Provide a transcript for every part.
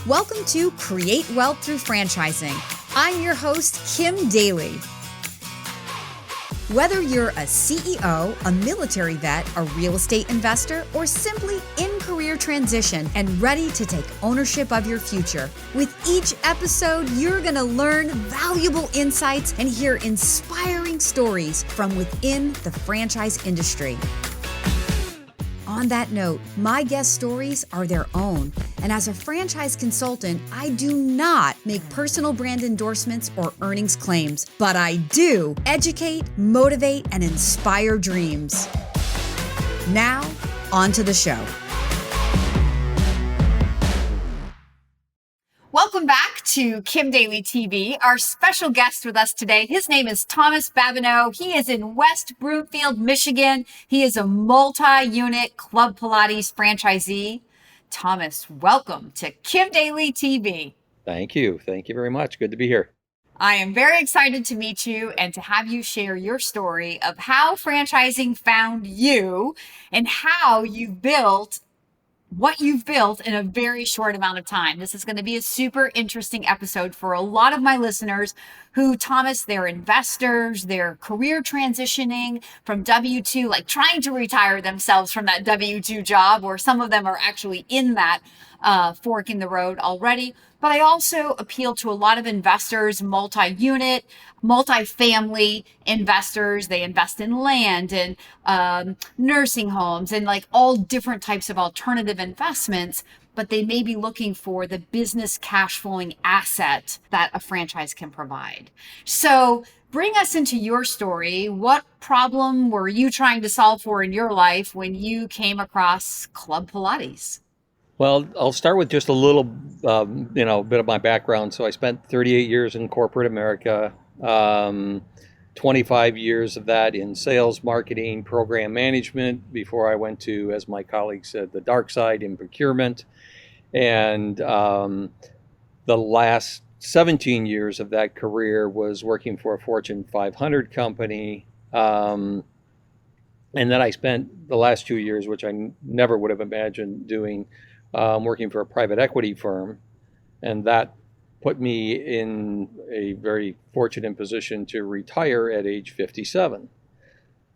Welcome to Create Wealth Through Franchising. I'm your host, Kim Daly. Whether you're a CEO, a military vet, a real estate investor, or simply in career transition and ready to take ownership of your future, with each episode, you're going to learn valuable insights and hear inspiring stories from within the franchise industry. On that note, my guest stories are their own, and as a franchise consultant, I do not make personal brand endorsements or earnings claims, but I do educate, motivate, and inspire dreams. Now, on to the show. Welcome back to Kim Daly TV. Our special guest with us today, his name is Thomas Babineau. He is in West Broomfield, Michigan. He is a multi-unit Club Pilates franchisee. Thomas, welcome to Kim Daly TV. Thank you. Thank you very much. Good to be here. I am very excited to meet you and to have you share your story of how franchising found you and how you've built what you've built in a very short amount of time. This is going to be a super interesting episode for a lot of my listeners who, Thomas, they're investors, they're career transitioning from W-2, like trying to retire themselves from that W-2 job, or some of them are actually in that fork in the road already. But I also appeal to a lot of investors, multi-unit, multi-family investors. They invest in land and nursing homes and like all different types of alternative investments, but they may be looking for the business cash flowing asset that a franchise can provide. So bring us into your story. What problem were you trying to solve for in your life when you came across Club Pilates? Well, I'll start with just a little, bit of my background. So I spent 38 years in corporate America, 25 years of that in sales, marketing, program management, before I went to, as my colleague said, the dark side in procurement. And the last 17 years of that career was working for a Fortune 500 company. And then I spent the last 2 years, which I never would have imagined doing, working for a private equity firm, and that put me in a very fortunate position to retire at age 57.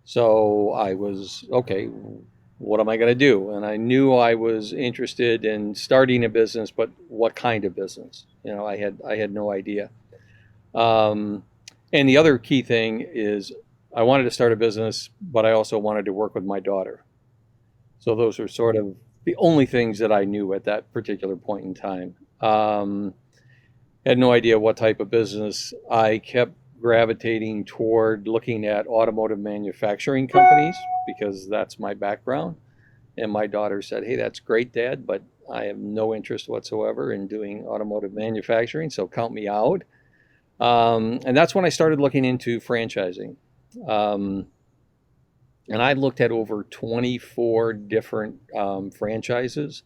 So I was, okay, what am I going to do? And I knew I was interested in starting a business, but what kind of business? I had no idea. And the other key thing is I wanted to start a business, but I also wanted to work with my daughter. So those are sort of the only things that I knew at that particular point in time. Had no idea what type of business. I kept gravitating toward looking at automotive manufacturing companies because that's my background. And my daughter said, "Hey, that's great, Dad, but I have no interest whatsoever in doing automotive manufacturing, so count me out." And that's when I started looking into franchising. And I looked at over 24 different franchises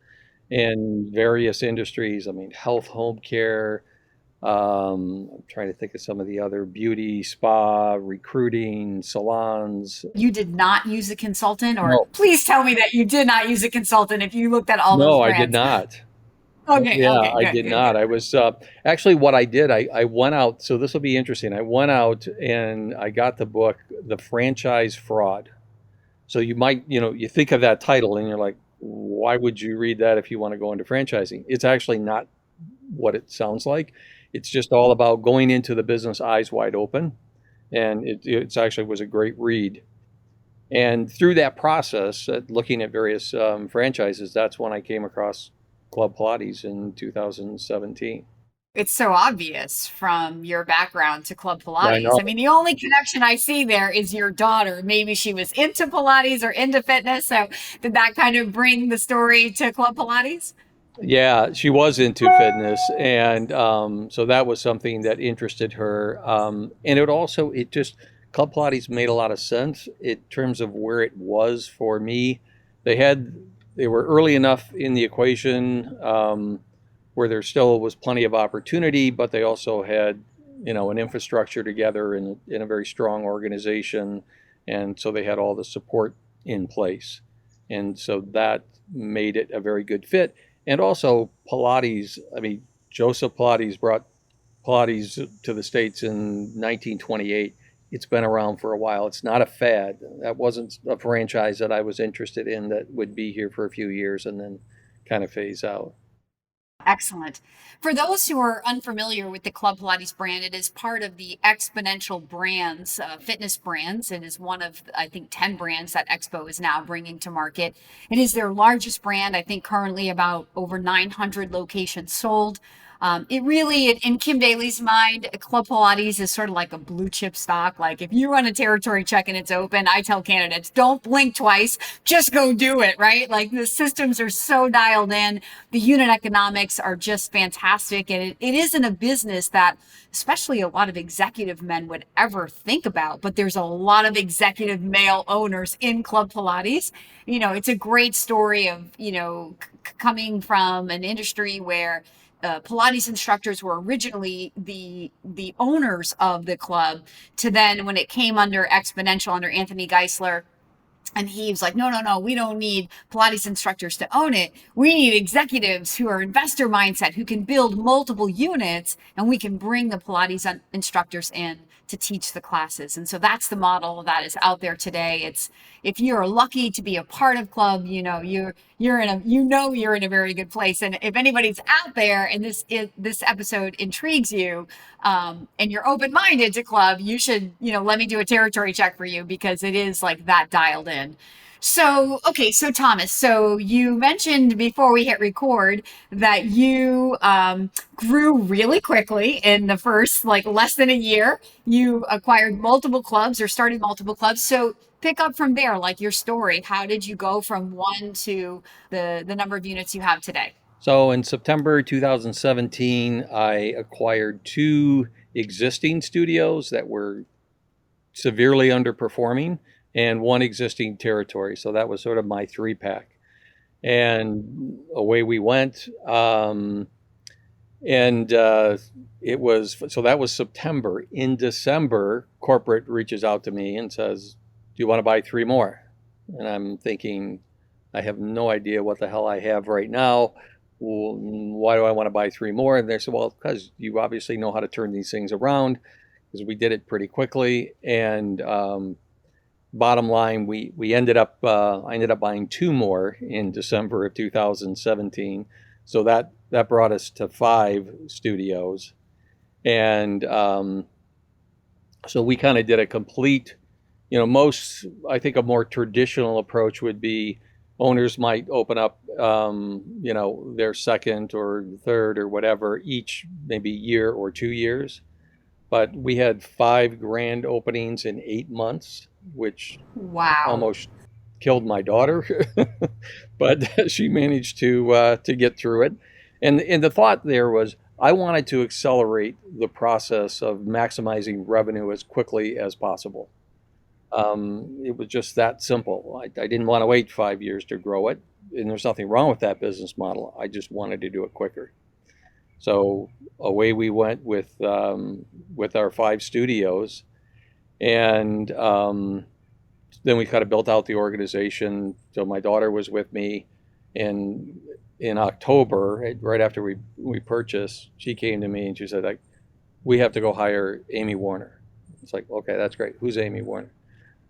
in various industries. I mean, health, home care. I'm trying to think of some of the other beauty, spa, recruiting, salons. You did not use a consultant, or No. Please tell me that you did not use a consultant if you looked at all those No, brands. I did not. Okay. Yeah, Okay. I did not. I was actually what I did. I went out. So this will be interesting. I went out and I got the book, The Franchise Fraud. So you might, you think of that title and you're like, why would you read that if you want to go into franchising? It's actually not what it sounds like. It's just all about going into the business eyes wide open. And it's actually was a great read. And through that process, looking at various franchises, that's when I came across Club Pilates in 2017. It's so obvious from your background to Club Pilates. Yeah, I know. I mean, the only connection I see there is your daughter. Maybe she was into Pilates or into fitness. So did that kind of bring the story to Club Pilates? Yeah, she was into fitness, and so that was something that interested her. And Club Pilates made a lot of sense in terms of where it was for me. They were early enough in the equation where there still was plenty of opportunity, but they also had, an infrastructure together in a very strong organization, and so they had all the support in place, and so that made it a very good fit. And also Pilates. I mean, Joseph Pilates brought Pilates to the States in 1928. It's been around for a while. It's not a fad. That wasn't a franchise that I was interested in that would be here for a few years and then kind of phase out. Excellent. For those who are unfamiliar with the Club Pilates brand, it is part of the Exponential Brands, fitness brands. It is one of, I think, 10 brands that Expo is now bringing to market. It is their largest brand, I think currently about over 900 locations sold. It really, in Kim Daly's mind, Club Pilates is sort of like a blue chip stock. Like if you run a territory check and it's open, I tell candidates, don't blink twice, just go do it, right? Like the systems are so dialed in. The unit economics are just fantastic. And it isn't a business that, especially a lot of executive men would ever think about, but there's a lot of executive male owners in Club Pilates. It's a great story of, coming from an industry where Pilates instructors were originally the owners of the club, to then when it came under Exponential under Anthony Geisler, and he was like, no, we don't need Pilates instructors to own it. We need executives who are investor mindset, who can build multiple units, and we can bring the Pilates instructors in to teach the classes. And so that's the model that is out there today. It's, if you're lucky to be a part of club, you're in a very good place. And if anybody's out there and this episode intrigues you, and you're open-minded to club, you should, let me do a territory check for you, because it is like that dialed in. So, okay. So Thomas, so you mentioned before we hit record that you grew really quickly in the first, like, less than a year. You acquired multiple clubs or started multiple clubs. So pick up from there, like your story. How did you go from one to the number of units you have today? So in September 2017, I acquired 2 existing studios that were severely underperforming and 1 existing territory. So that was sort of my 3-pack. And away we went. It was, so that was September. In December, corporate reaches out to me and says, do you want to buy 3 more? And I'm thinking, I have no idea what the hell I have right now. Well, why do I want to buy 3 more? And they said, well, because you obviously know how to turn these things around, because we did it pretty quickly. And bottom line, I ended up buying 2 more in December of 2017. So that brought us to 5 studios. And so we kind of did a complete, I think a more traditional approach would be owners might open up, their second or third or whatever each, maybe year or 2 years. But we had 5 grand openings in 8 months, which Wow. almost killed my daughter, but she managed to get through it. And the thought there was, I wanted to accelerate the process of maximizing revenue as quickly as possible. It was just that simple. I didn't want to wait 5 years to grow it, and there's nothing wrong with that business model. I just wanted to do it quicker. So away we went with our 5 studios, and then we kind of built out the organization. So my daughter was with me, and in October, right after we purchased, she came to me and she said, like, we have to go hire Amy Warner. It's like, okay, that's great. Who's Amy Warner?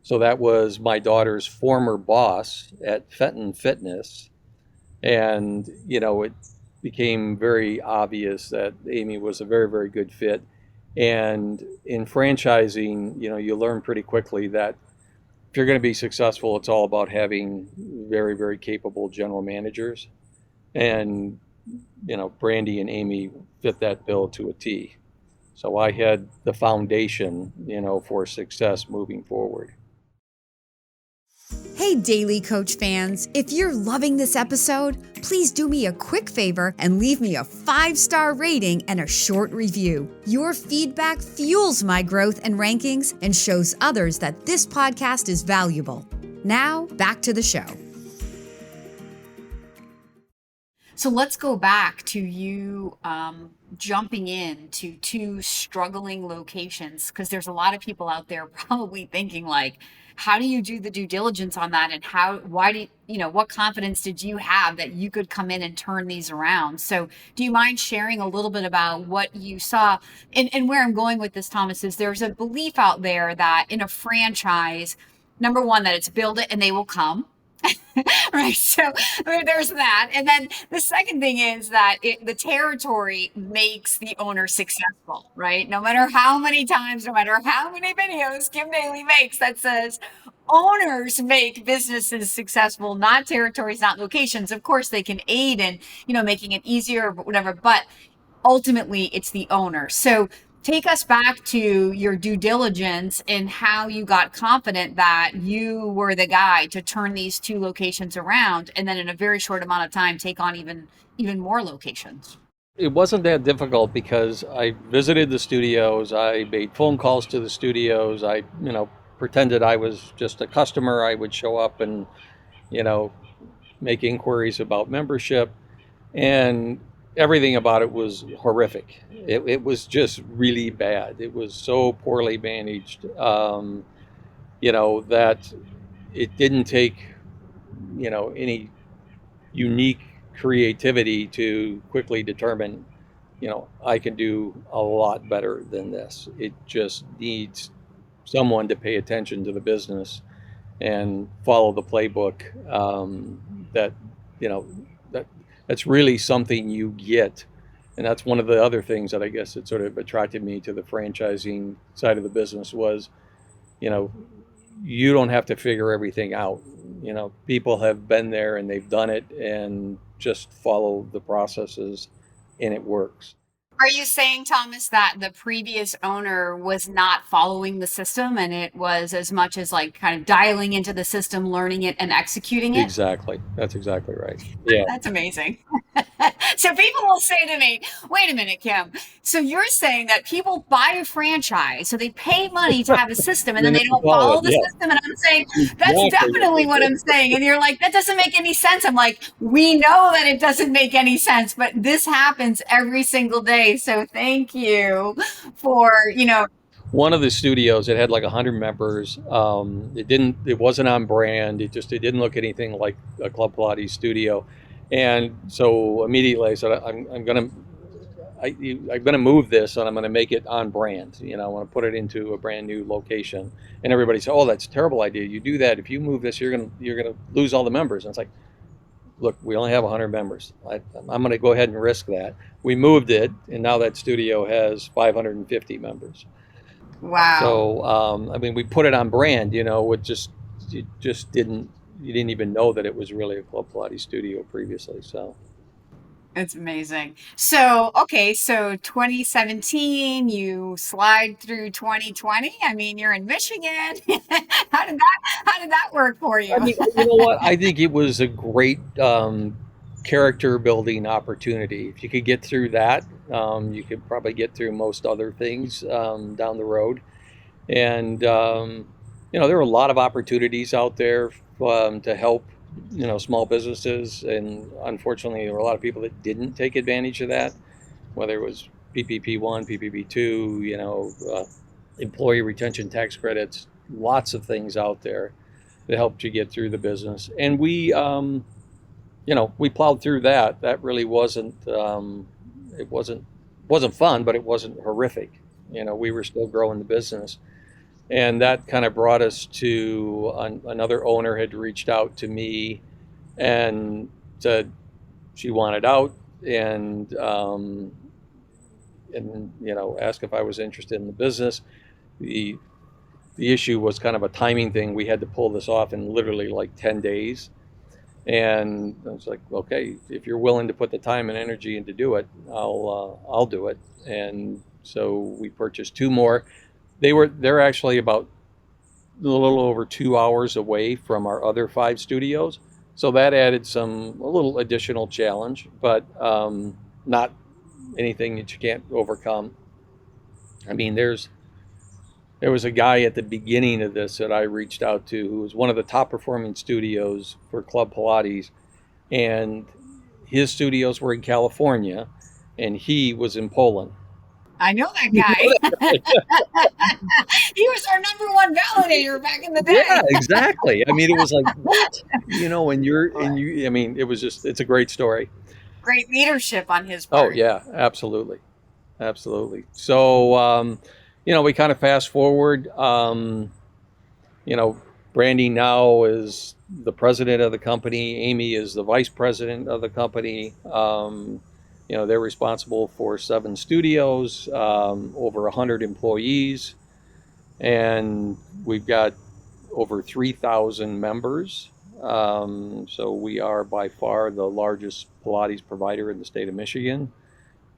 So that was my daughter's former boss at Fenton Fitness. And, it became very obvious that Amy was a very, very good fit. And in franchising, you learn pretty quickly that if you're going to be successful, it's all about having very, very capable general managers. And, Brandy and Amy fit that bill to a T. So I had the foundation, for success moving forward. Hey, Daly Coach fans, if you're loving this episode, please do me a quick favor and leave me a 5-star rating and a short review. Your feedback fuels my growth and rankings and shows others that this podcast is valuable. Now, back to the show. So let's go back to you jumping into two struggling locations, because there's a lot of people out there probably thinking like, how do you do the due diligence on that, and why do what confidence did you have that you could come in and turn these around? So do you mind sharing a little bit about what you saw? And where I'm going with this, Thomas, is there's a belief out there that in a franchise, number one, that it's build it and they will come. Right. So there's that. And then the second thing is that the territory makes the owner successful, right? No matter how many times, no matter how many videos Kim Daly makes that says owners make businesses successful, not territories, not locations. Of course, they can aid in, making it easier, or whatever, but ultimately it's the owner. So take us back to your due diligence and how you got confident that you were the guy to turn these two locations around, and then in a very short amount of time take on even more locations. It wasn't that difficult because I visited the studios, I made phone calls to the studios, I, pretended I was just a customer. I would show up and, you know, make inquiries about membership, and everything about it was horrific. It was just really bad. It was so poorly managed, that it didn't take, any unique creativity to quickly determine, I can do a lot better than this. It just needs someone to pay attention to the business and follow the playbook. That you know that that's really something you get, and that's one of the other things that I guess that sort of attracted me to the franchising side of the business was, you know, you don't have to figure everything out. People have been there and they've done it, and just follow the processes, and it works. Are you saying, Thomas, that the previous owner was not following the system, and it was as much as like kind of dialing into the system, learning it, and executing it? Exactly. That's exactly right. Yeah. That's amazing. So people will say to me, wait a minute, Kim. So you're saying that people buy a franchise, so they pay money to have a system, and then they don't Follow it. follow the Yeah. system? And I'm saying, that's Exactly. definitely what I'm saying. And you're like, that doesn't make any sense. I'm like, we know that it doesn't make any sense, but this happens every single day. So thank you for, One of the studios, it had like 100 members. It wasn't on brand. It didn't look anything like a Club Pilates studio. And so immediately I said, I'm gonna move this, and I'm gonna make it on brand. I want to put it into a brand new location. And everybody said, "Oh, that's a terrible idea. You do that. If you move this, you're gonna lose all the members." And it's like, look, we only have 100 members. I'm going to go ahead and risk that. We moved it, and now that studio has 550 members. wow. So, we put it on brand. It just didn't. You didn't even know that it was really a Club Pilates studio previously. So. It's amazing. So, okay, so 2017, you slide through 2020. I mean, you're in Michigan. How did that work for you? You know what? I think it was a great character building opportunity. If you could get through that, you could probably get through most other things down the road. And there were a lot of opportunities out there to help small businesses, and unfortunately there were a lot of people that didn't take advantage of that, whether it was PPP1, PPP2, employee retention tax credits, lots of things out there that helped you get through the business. And we plowed through that. That really wasn't fun, but it wasn't horrific. We were still growing the business. And that kind of brought us to another owner had reached out to me and said she wanted out, and asked if I was interested in the business. The issue was kind of a timing thing. We had to pull this off in literally like 10 days. And I was like, okay, if you're willing to put the time and energy in to do it, I'll do it. And so we purchased two more. They're actually about a little over 2 hours away from our other 5 studios, so that added a little additional challenge, but not anything that you can't overcome. I mean, there was a guy at the beginning of this that I reached out to who was one of the top performing studios for Club Pilates, and his studios were in California, and he was in Poland. I know that guy. He was our number one validator back in the day. Yeah, exactly. I mean, it was like, what? I mean, it was just, it's a great story. Great leadership on his Oh, part. yeah, absolutely. Absolutely. So, we kind of fast forward. Brandy now is the president of the company. Amy is the vice president of the company. They're responsible for 7 studios, over 100 employees, and we've got over 3,000 members. So we are by far the largest Pilates provider in the state of Michigan.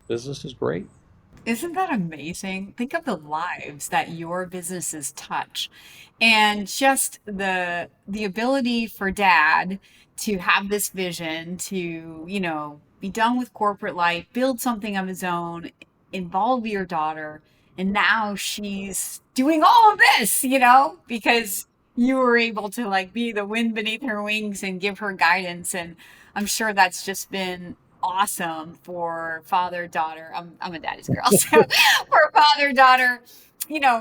Business is great. Isn't that amazing? Think of the lives that your businesses touch, and just the ability for Dad to have this vision to, be done with corporate life, build something of his own, involve your daughter, and now she's doing all of this, because you were able to like be the wind beneath her wings and give her guidance. And I'm sure that's just been awesome for father-daughter. I'm a daddy's girl, so for father-daughter,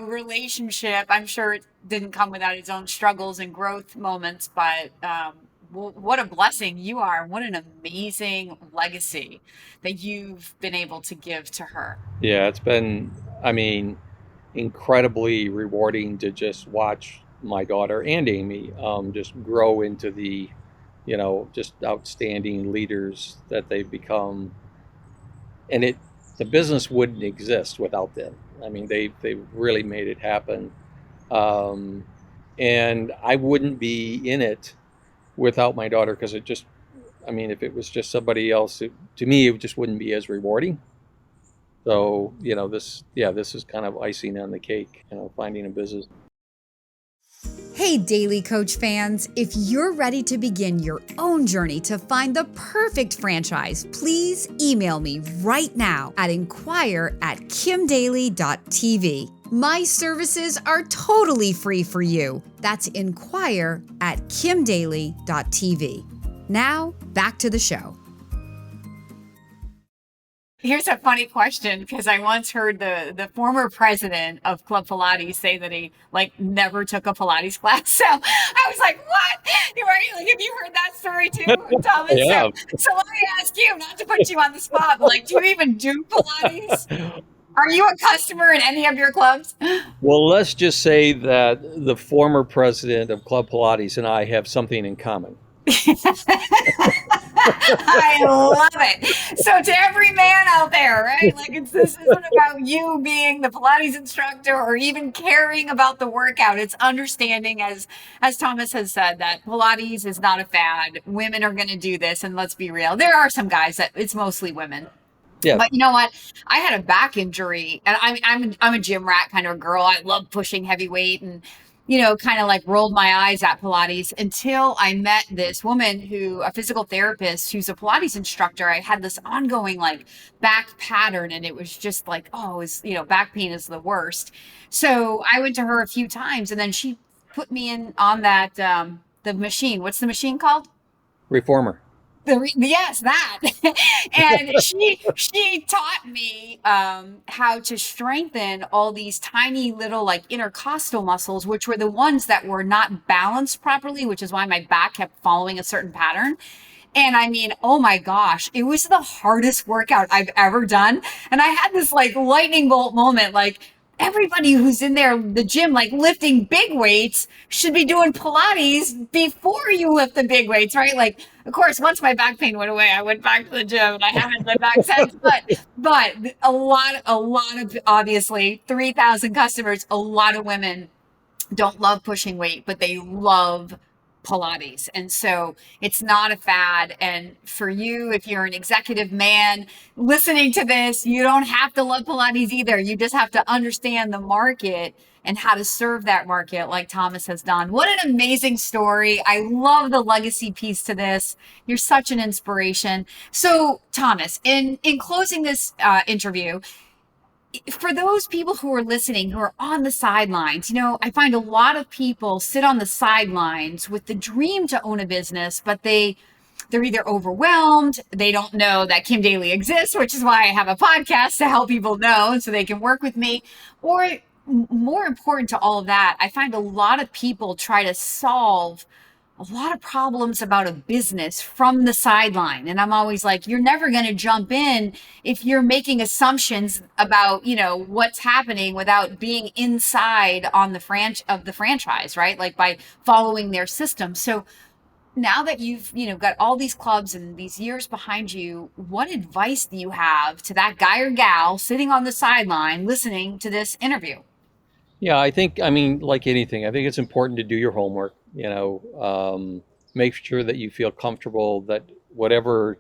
relationship. I'm sure it didn't come without its own struggles and growth moments, but what a blessing you are. What an amazing legacy that you've been able to give to her. Yeah, it's been, incredibly rewarding to just watch my daughter and Amy just grow into the just outstanding leaders that they've become. And the business wouldn't exist without them. They really made it happen. And I wouldn't be in it without my daughter, because if it was just somebody else, to me, it just wouldn't be as rewarding. So, this is kind of icing on the cake, finding a business. Hey, Daly Coach fans, if you're ready to begin your own journey to find the perfect franchise, please email me right now at inquire@kimdaly.tv. My services are totally free for you. That's inquire@kimdaly.tv. Now, back to the show. Here's a funny question, because I once heard the former president of Club Pilates say that he never took a Pilates class. So I was like, what? You're right. Have you heard that story too, Thomas? Yeah. So let me ask you, not to put you on the spot, but do you even do Pilates? Are you a customer in any of your clubs? Well, let's just say that the former president of Club Pilates and I have something in common. I love it. So to every man out there, right? This isn't about you being the Pilates instructor or even caring about the workout. It's understanding, as Thomas has said, that Pilates is not a fad. Women are going to do this, and let's be real. There are some guys that it's mostly women. Yeah. But you know what? I had a back injury, and I'm a gym rat kind of girl. I love pushing heavy weight and kind of rolled my eyes at Pilates until I met this woman a physical therapist who's a Pilates instructor. I had this ongoing back pattern, and it was just back pain is the worst. So I went to her a few times, and then she put me in on that, the machine. What's the machine called? Reformer. Yes, that. And she taught me how to strengthen all these tiny little intercostal muscles, which were the ones that were not balanced properly, which is why my back kept following a certain pattern. And oh my gosh, it was the hardest workout I've ever done. And I had this lightning bolt moment, everybody who's in there, the gym, lifting big weights should be doing Pilates before you lift the big weights, right? Of course, once my back pain went away, I went back to the gym, and I haven't been back since. But a lot of, obviously, 3,000 customers, a lot of women don't love pushing weight, but they love Pilates. And so it's not a fad. And for you, if you're an executive man listening to this, you don't have to love Pilates either. You just have to understand the market and how to serve that market like Thomas has done. What an amazing story. I love the legacy piece to this. You're such an inspiration. So Thomas, in closing this interview, for those people who are listening, who are on the sidelines, I find a lot of people sit on the sidelines with the dream to own a business, but they they're either overwhelmed, they don't know that Kim Daly exists, which is why I have a podcast to help people know so they can work with me. Or more important to all of that, I find a lot of people try to solve a lot of problems about a business from the sideline. And I'm always like, you're never going to jump in if you're making assumptions about, what's happening without being inside on the franchise, right? Like by following their system. So now that you've, got all these clubs and these years behind you, what advice do you have to that guy or gal sitting on the sideline listening to this interview? Yeah, like anything, I think it's important to do your homework, make sure that you feel comfortable that whatever,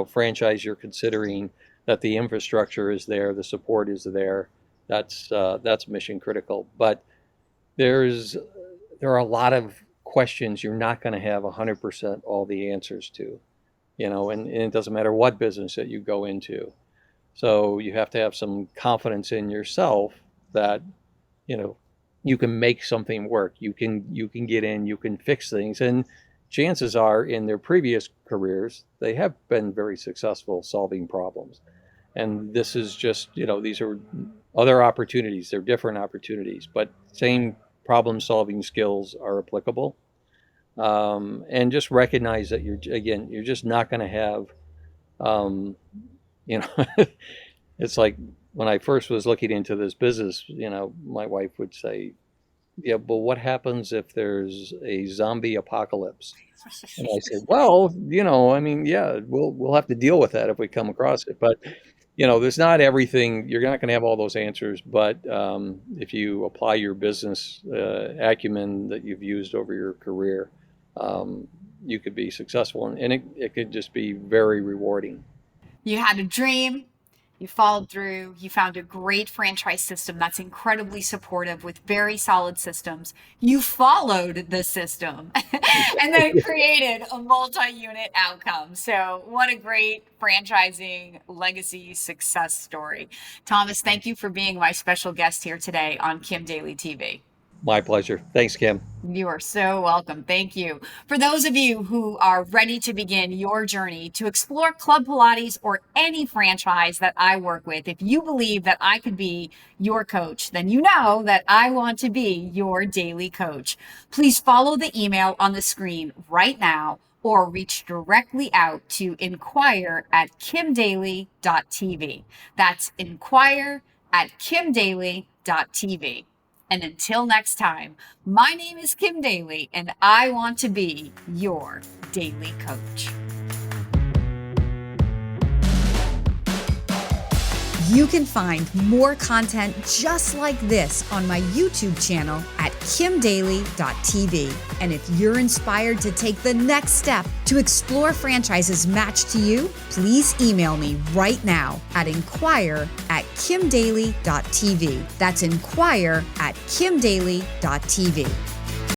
franchise you're considering, that the infrastructure is there, the support is there. That's mission critical. But there are a lot of questions you're not going to have 100% all the answers to, and it doesn't matter what business that you go into. So you have to have some confidence in yourself that you can make something work. You can get in, you can fix things. And chances are in their previous careers, they have been very successful solving problems. And this is just, these are other opportunities. They're different opportunities, but same problem solving skills are applicable. And just recognize that you're just not going to have, it's like, when I first was looking into this business, my wife would say, yeah, but what happens if there's a zombie apocalypse? And I said, well, yeah, we'll have to deal with that if we come across it. But, there's not everything, you're not going to have all those answers. But if you apply your business acumen that you've used over your career, you could be successful. And it could just be very rewarding. You had a dream. You followed through, you found a great franchise system that's incredibly supportive with very solid systems. You followed the system and then created a multi-unit outcome. So what a great franchising legacy success story. Thomas, thank you for being my special guest here today on Kim Daly TV. My pleasure. Thanks, Kim. You are so welcome. Thank you. For those of you who are ready to begin your journey to explore Club Pilates or any franchise that I work with, if you believe that I could be your coach, then you know that I want to be your Daly Coach. Please follow the email on the screen right now or reach directly out to inquire@kimdaly.tv. That's inquire@kimdaly.tv. And until next time, my name is Kim Daly, and I want to be your Daly Coach. You can find more content just like this on my YouTube channel at kimdaly.tv. And if you're inspired to take the next step to explore franchises matched to you, please email me right now at inquire@kimdaly.tv. That's inquire@kimdaly.tv.